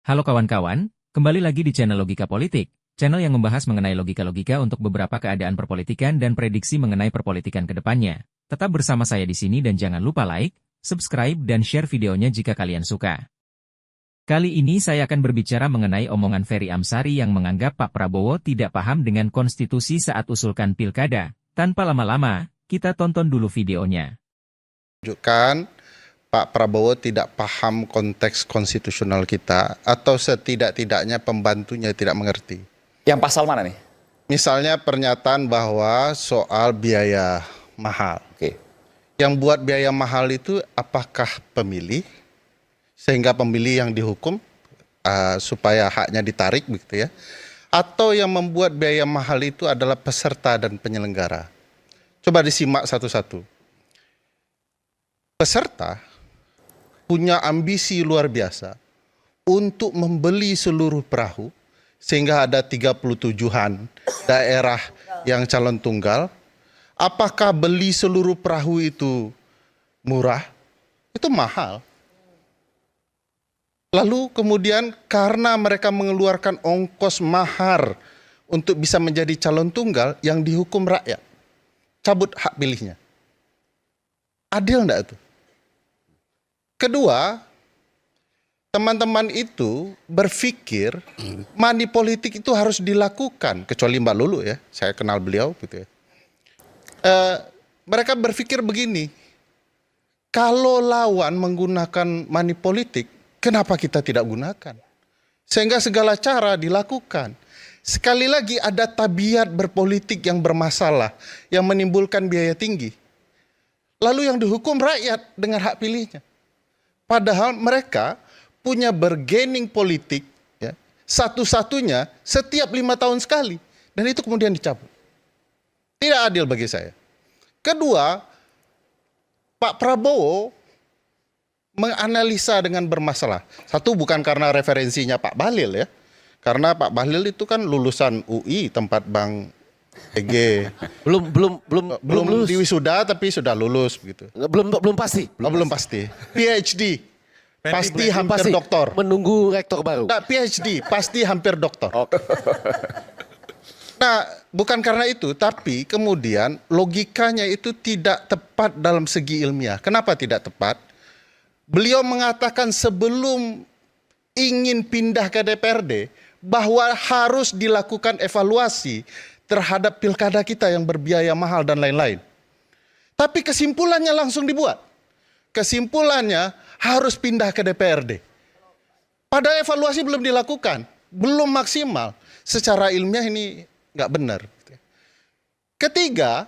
Halo kawan-kawan, kembali lagi di channel Logika Politik, channel yang membahas mengenai logika-logika untuk beberapa keadaan perpolitikan dan prediksi mengenai perpolitikan ke depannya. Tetap bersama saya di sini dan jangan lupa like, subscribe dan share videonya jika kalian suka. Kali ini saya akan berbicara mengenai omongan Ferry Amsari yang menganggap Pak Prabowo tidak paham dengan konstitusi saat usulkan pilkada. Tanpa lama-lama, kita tonton dulu videonya. Tunjukkan Pak Prabowo tidak paham konteks konstitusional kita atau setidak-tidaknya pembantunya tidak mengerti. Yang pasal mana nih? Misalnya pernyataan bahwa soal biaya mahal. Oke. Yang buat biaya mahal itu apakah pemilih sehingga pemilih yang dihukum supaya haknya ditarik begitu ya. Atau yang membuat biaya mahal itu adalah peserta dan penyelenggara. Coba disimak satu-satu. Peserta punya ambisi luar biasa untuk membeli seluruh perahu sehingga ada 37-an daerah yang calon tunggal. Apakah beli seluruh perahu itu murah? Itu mahal. Lalu kemudian karena mereka mengeluarkan ongkos mahar untuk bisa menjadi calon tunggal yang dihukum rakyat. Cabut hak pilihnya. Adil enggak itu? Kedua, teman-teman itu berpikir money politik itu harus dilakukan, kecuali Mbak Lulu ya, saya kenal beliau gitu ya. Mereka berpikir begini, kalau lawan menggunakan money politik, kenapa kita tidak gunakan? Sehingga segala cara dilakukan. Sekali lagi ada tabiat berpolitik yang bermasalah, yang menimbulkan biaya tinggi. Lalu yang dihukum rakyat dengan hak pilihnya. Padahal mereka punya bargaining politik ya, satu-satunya setiap 5 tahun sekali. Dan itu kemudian dicabut. Tidak adil bagi saya. Kedua, Pak Prabowo menganalisa dengan bermasalah. Satu, bukan karena referensinya Pak Bahlil ya. Karena Pak Bahlil itu kan lulusan UI tempat Bang EG. Belum lulus. di wisuda tapi sudah lulus begitu. Belum pasti. Belum pasti. PhD. Pasti hampir doktor. Menunggu rektor baru. Nah, PhD pasti hampir doktor. Oke. Nah, bukan karena itu, tapi kemudian logikanya itu tidak tepat dalam segi ilmiah. Kenapa tidak tepat? Beliau mengatakan sebelum ingin pindah ke DPRD bahwa harus dilakukan evaluasi terhadap pilkada kita yang berbiaya mahal dan lain-lain. Tapi kesimpulannya langsung dibuat. Kesimpulannya harus pindah ke DPRD. Padahal evaluasi belum dilakukan, belum maksimal. Secara ilmiah ini nggak benar. Ketiga,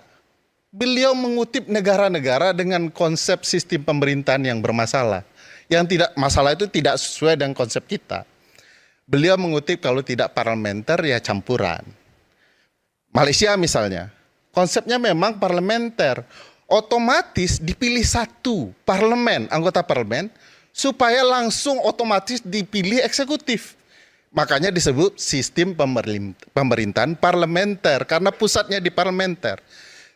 beliau mengutip negara-negara dengan konsep sistem pemerintahan yang bermasalah. Yang tidak masalah itu tidak sesuai dengan konsep kita. Beliau mengutip kalau tidak parlementer ya campuran. Malaysia misalnya, konsepnya memang parlementer. Otomatis dipilih satu parlemen, anggota parlemen, supaya langsung otomatis dipilih eksekutif. Makanya disebut sistem pemerintahan parlementer, karena pusatnya di parlementer.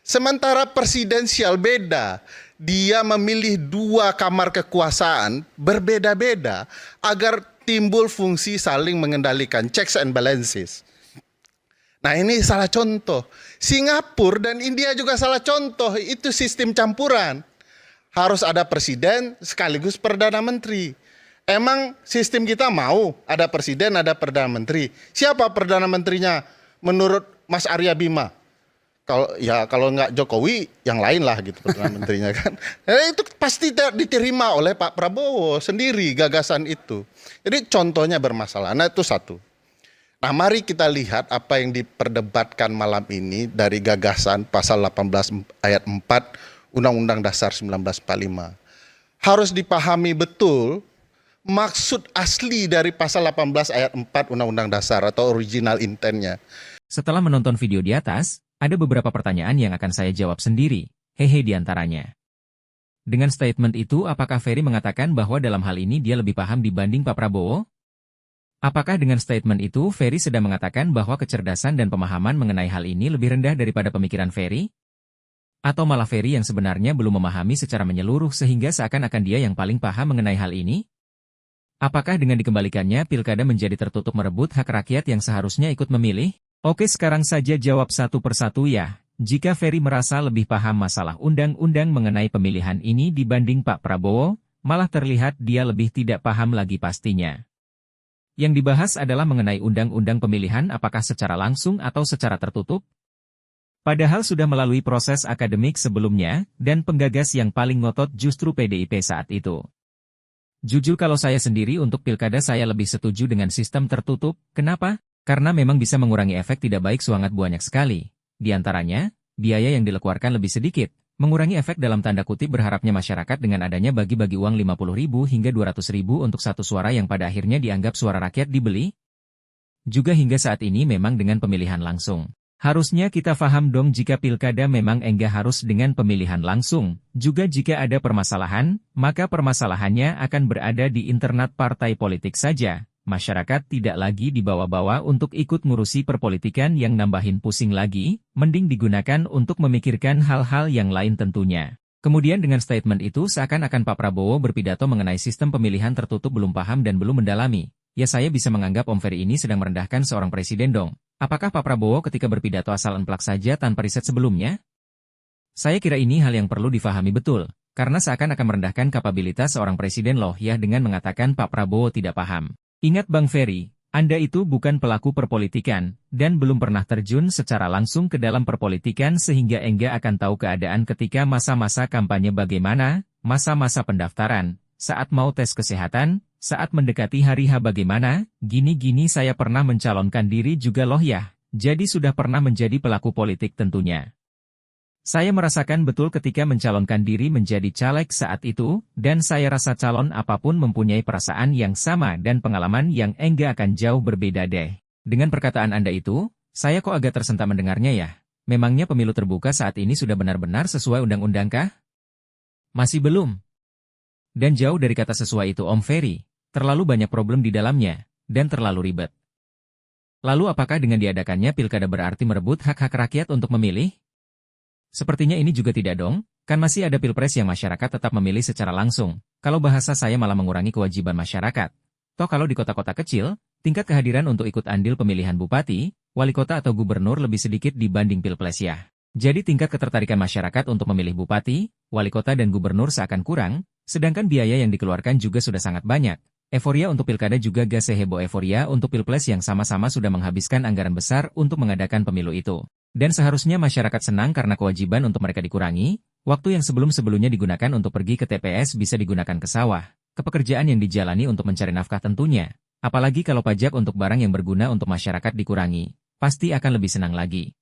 Sementara presidensial beda, dia memilih 2 kamar kekuasaan berbeda-beda agar timbul fungsi saling mengendalikan, checks and balances. Nah ini salah contoh. Singapura dan India juga salah contoh. Itu sistem campuran. Harus ada presiden sekaligus perdana menteri. Emang sistem kita mau ada presiden, ada perdana menteri. Siapa perdana menterinya menurut Mas Arya Bima? Kalau nggak Jokowi, yang lain lah gitu perdana menterinya kan. Itu pasti tidak diterima oleh Pak Prabowo sendiri gagasan itu. Jadi contohnya bermasalah. Nah itu satu. Nah mari kita lihat apa yang diperdebatkan malam ini dari gagasan pasal 18 ayat 4 Undang-Undang Dasar 1945. Harus dipahami betul maksud asli dari pasal 18 ayat 4 Undang-Undang Dasar atau original intentnya. Setelah menonton video di atas, ada beberapa pertanyaan yang akan saya jawab sendiri, hehe diantaranya. Dengan statement itu, apakah Ferry mengatakan bahwa dalam hal ini dia lebih paham dibanding Pak Prabowo? Apakah dengan statement itu Ferry sedang mengatakan bahwa kecerdasan dan pemahaman mengenai hal ini lebih rendah daripada pemikiran Ferry? Atau malah Ferry yang sebenarnya belum memahami secara menyeluruh sehingga seakan-akan dia yang paling paham mengenai hal ini? Apakah dengan dikembalikannya pilkada menjadi tertutup merebut hak rakyat yang seharusnya ikut memilih? Oke, sekarang saja jawab satu persatu ya. Jika Ferry merasa lebih paham masalah undang-undang mengenai pemilihan ini dibanding Pak Prabowo, malah terlihat dia lebih tidak paham lagi pastinya. Yang dibahas adalah mengenai undang-undang pemilihan apakah secara langsung atau secara tertutup? Padahal sudah melalui proses akademik sebelumnya, dan penggagas yang paling ngotot justru PDIP saat itu. Jujur kalau saya sendiri untuk pilkada saya lebih setuju dengan sistem tertutup. Kenapa? Karena memang bisa mengurangi efek tidak baik sangat banyak sekali. Di antaranya, biaya yang dikeluarkan lebih sedikit, mengurangi efek dalam tanda kutip berharapnya masyarakat dengan adanya bagi-bagi uang 50.000 hingga 200.000 untuk satu suara yang pada akhirnya dianggap suara rakyat dibeli. Juga hingga saat ini memang dengan pemilihan langsung. Harusnya kita paham dong jika pilkada memang enggak harus dengan pemilihan langsung. Juga jika ada permasalahan, maka permasalahannya akan berada di internal partai politik saja. Masyarakat tidak lagi dibawa-bawa untuk ikut ngurusi perpolitikan yang nambahin pusing lagi, mending digunakan untuk memikirkan hal-hal yang lain tentunya. Kemudian dengan statement itu seakan-akan Pak Prabowo berpidato mengenai sistem pemilihan tertutup belum paham dan belum mendalami. Ya saya bisa menganggap Om Ferry ini sedang merendahkan seorang presiden dong. Apakah Pak Prabowo ketika berpidato asal enplak saja tanpa riset sebelumnya? Saya kira ini hal yang perlu difahami betul, karena seakan akan merendahkan kapabilitas seorang presiden loh ya dengan mengatakan Pak Prabowo tidak paham. Ingat Bang Ferry, Anda itu bukan pelaku perpolitikan, dan belum pernah terjun secara langsung ke dalam perpolitikan sehingga enggak akan tahu keadaan ketika masa-masa kampanye bagaimana, masa-masa pendaftaran, saat mau tes kesehatan, saat mendekati hari H bagaimana, gini-gini saya pernah mencalonkan diri juga loh ya, jadi sudah pernah menjadi pelaku politik tentunya. Saya merasakan betul ketika mencalonkan diri menjadi caleg saat itu, dan saya rasa calon apapun mempunyai perasaan yang sama dan pengalaman yang enggak akan jauh berbeda deh. Dengan perkataan Anda itu, saya kok agak tersentak mendengarnya ya. Memangnya pemilu terbuka saat ini sudah benar-benar sesuai undang-undang kah? Masih belum. Dan jauh dari kata sesuai itu Om Ferry. Terlalu banyak problem di dalamnya, dan terlalu ribet. Lalu apakah dengan diadakannya pilkada berarti merebut hak-hak rakyat untuk memilih? Sepertinya ini juga tidak dong, kan masih ada pilpres yang masyarakat tetap memilih secara langsung. Kalau bahasa saya malah mengurangi kewajiban masyarakat. Toh kalau di kota-kota kecil, tingkat kehadiran untuk ikut andil pemilihan bupati, wali kota atau gubernur lebih sedikit dibanding pilpres ya. Jadi tingkat ketertarikan masyarakat untuk memilih bupati, wali kota dan gubernur seakan kurang, sedangkan biaya yang dikeluarkan juga sudah sangat banyak. Euforia untuk pilkada juga gak seheboh euforia untuk pilpres yang sama-sama sudah menghabiskan anggaran besar untuk mengadakan pemilu itu. Dan seharusnya masyarakat senang karena kewajiban untuk mereka dikurangi, waktu yang sebelum-sebelumnya digunakan untuk pergi ke TPS bisa digunakan ke sawah, ke pekerjaan yang dijalani untuk mencari nafkah tentunya. Apalagi kalau pajak untuk barang yang berguna untuk masyarakat dikurangi, pasti akan lebih senang lagi.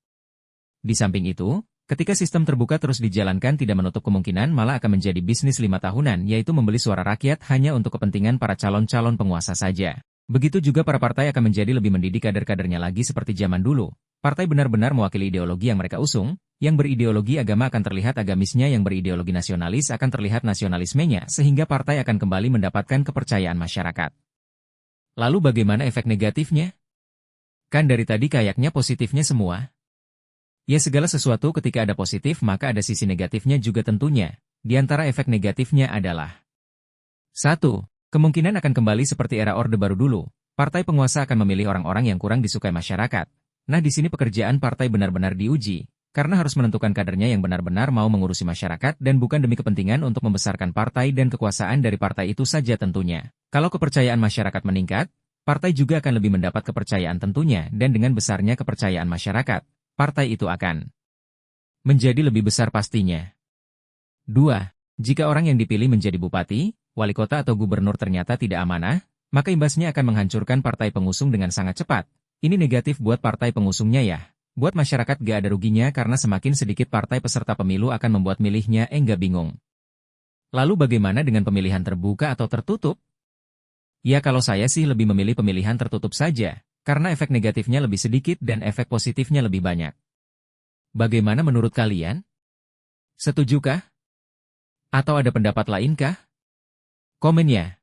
Di samping itu, ketika sistem terbuka terus dijalankan tidak menutup kemungkinan malah akan menjadi bisnis 5 tahunan yaitu membeli suara rakyat hanya untuk kepentingan para calon-calon penguasa saja. Begitu juga para partai akan menjadi lebih mendidik kader-kadernya lagi seperti zaman dulu. Partai benar-benar mewakili ideologi yang mereka usung, yang berideologi agama akan terlihat agamisnya, yang berideologi nasionalis akan terlihat nasionalismenya, sehingga partai akan kembali mendapatkan kepercayaan masyarakat. Lalu bagaimana efek negatifnya? Kan dari tadi kayaknya positifnya semua. Ya segala sesuatu ketika ada positif maka ada sisi negatifnya juga tentunya. Di antara efek negatifnya adalah 1. Kemungkinan akan kembali seperti era Orde Baru dulu. Partai penguasa akan memilih orang-orang yang kurang disukai masyarakat. Nah di sini pekerjaan partai benar-benar diuji, karena harus menentukan kadernya yang benar-benar mau mengurusi masyarakat dan bukan demi kepentingan untuk membesarkan partai dan kekuasaan dari partai itu saja tentunya. Kalau kepercayaan masyarakat meningkat, partai juga akan lebih mendapat kepercayaan tentunya dan dengan besarnya kepercayaan masyarakat, partai itu akan menjadi lebih besar pastinya. 2. Jika orang yang dipilih menjadi bupati, wali kota atau gubernur ternyata tidak amanah, maka imbasnya akan menghancurkan partai pengusung dengan sangat cepat. Ini negatif buat partai pengusungnya ya. Buat masyarakat gak ada ruginya karena semakin sedikit partai peserta pemilu akan membuat milihnya enggak bingung. Lalu bagaimana dengan pemilihan terbuka atau tertutup? Ya kalau saya sih lebih memilih pemilihan tertutup saja, karena efek negatifnya lebih sedikit dan efek positifnya lebih banyak. Bagaimana menurut kalian? Setujukah? Atau ada pendapat lainkah? Komen ya.